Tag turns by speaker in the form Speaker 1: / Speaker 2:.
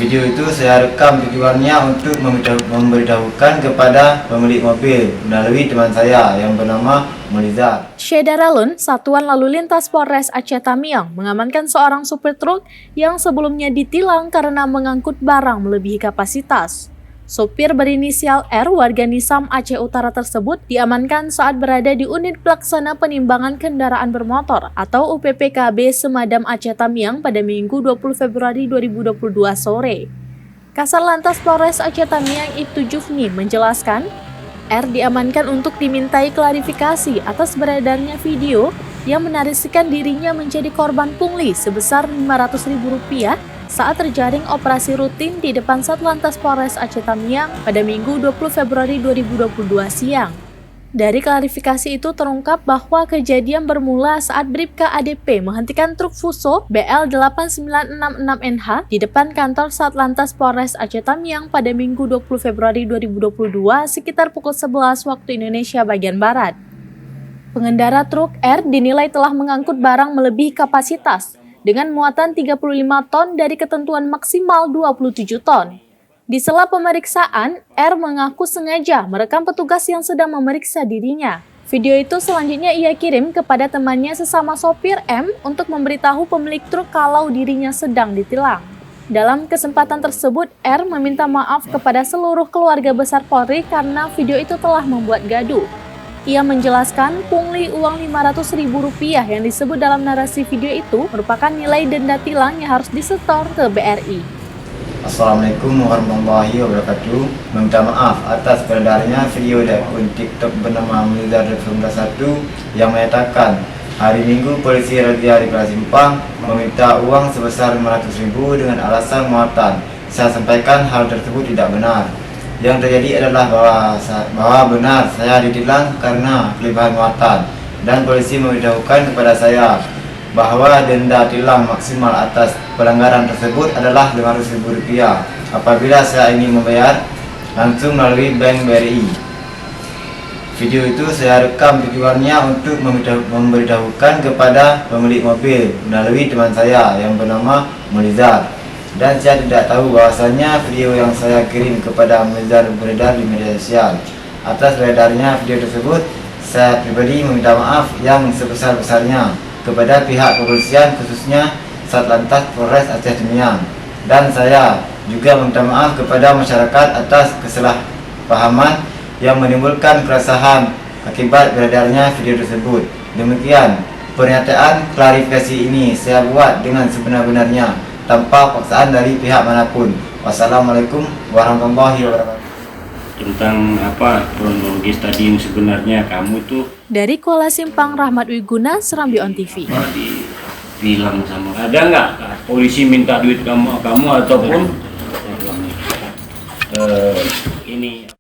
Speaker 1: Video itu saya rekam tujuannya untuk memberitahukan kepada pemilik mobil melalui teman saya yang bernama Melizar.
Speaker 2: Syedaralun, Satuan Lalu Lintas Polres Aceh Tamiang mengamankan seorang supir truk yang sebelumnya ditilang karena mengangkut barang melebihi kapasitas. Sopir berinisial R warga Nisam Aceh Utara tersebut diamankan saat berada di unit pelaksana penimbangan kendaraan bermotor atau UPPKB Semadam Aceh Tamiang pada Minggu 20 Februari 2022 sore. Kasar Lantas Polres Aceh Tamiang Ibtu Jufni menjelaskan, R diamankan untuk dimintai klarifikasi atas beredarnya video yang menarasikan dirinya menjadi korban pungli sebesar Rp500.000 saat terjaring operasi rutin di depan Satlantas Polres Aceh Tamiang pada Minggu 20 Februari 2022 siang. Dari klarifikasi itu terungkap bahwa kejadian bermula saat Bribka ADP menghentikan truk Fuso BL8966NH di depan kantor Satlantas Polres Aceh Tamiang pada Minggu 20 Februari 2022 sekitar pukul 11 waktu Indonesia bagian Barat. Pengendara truk R dinilai telah mengangkut barang melebihi kapasitas dengan muatan 35 ton dari ketentuan maksimal 27 ton. Di sela pemeriksaan, R mengaku sengaja merekam petugas yang sedang memeriksa dirinya. Video itu selanjutnya ia kirim kepada temannya sesama sopir M untuk memberitahu pemilik truk kalau dirinya sedang ditilang. Dalam kesempatan tersebut, R meminta maaf kepada seluruh keluarga besar Polri karena video itu telah membuat gaduh. Ia menjelaskan pungli uang Rp500.000 yang disebut dalam narasi video itu merupakan nilai denda tilang yang harus disetor ke BRI.
Speaker 1: Assalamualaikum warahmatullahi wabarakatuh. Meminta maaf atas beredarnya video dari akun TikTok bernama Melizar 1991 yang menyatakan hari Minggu polisi razia di Pulau Simpang meminta uang sebesar Rp500.000 dengan alasan muatan. Saya sampaikan hal tersebut tidak benar. Yang terjadi adalah bahwa benar saya ditilang karena kelebihan muatan dan polisi memberitahukan kepada saya bahwa denda tilang maksimal atas pelanggaran tersebut adalah Rp500.000 apabila saya ingin membayar langsung melalui bank BRI. Video itu saya rekam tujuannya untuk memberitahukan kepada pemilik mobil melalui teman saya yang bernama Melizar. Dan saya tidak tahu bahwasanya video yang saya kirim kepada Melizar beredar di media sosial. Atas beredarnya video tersebut, saya pribadi meminta maaf yang sebesar-besarnya kepada pihak kepolisian khususnya Satlantas Polres Aceh Tamiang. Dan saya juga meminta maaf kepada masyarakat atas kesalahpahaman yang menimbulkan keresahan akibat beredarnya video tersebut. Demikian pernyataan klarifikasi ini saya buat dengan sebenar-benarnya tanpa paksaan dari pihak manapun. Wassalamualaikum warahmatullahi wabarakatuh.
Speaker 3: Tentang apa kronologis tadi yang sebenarnya kamu tuh
Speaker 2: Dari Kuala Simpang, Rahmat Wiguna, Serambi On TV.
Speaker 3: bilang sama ada nggak polisi minta duit kamu ataupun ini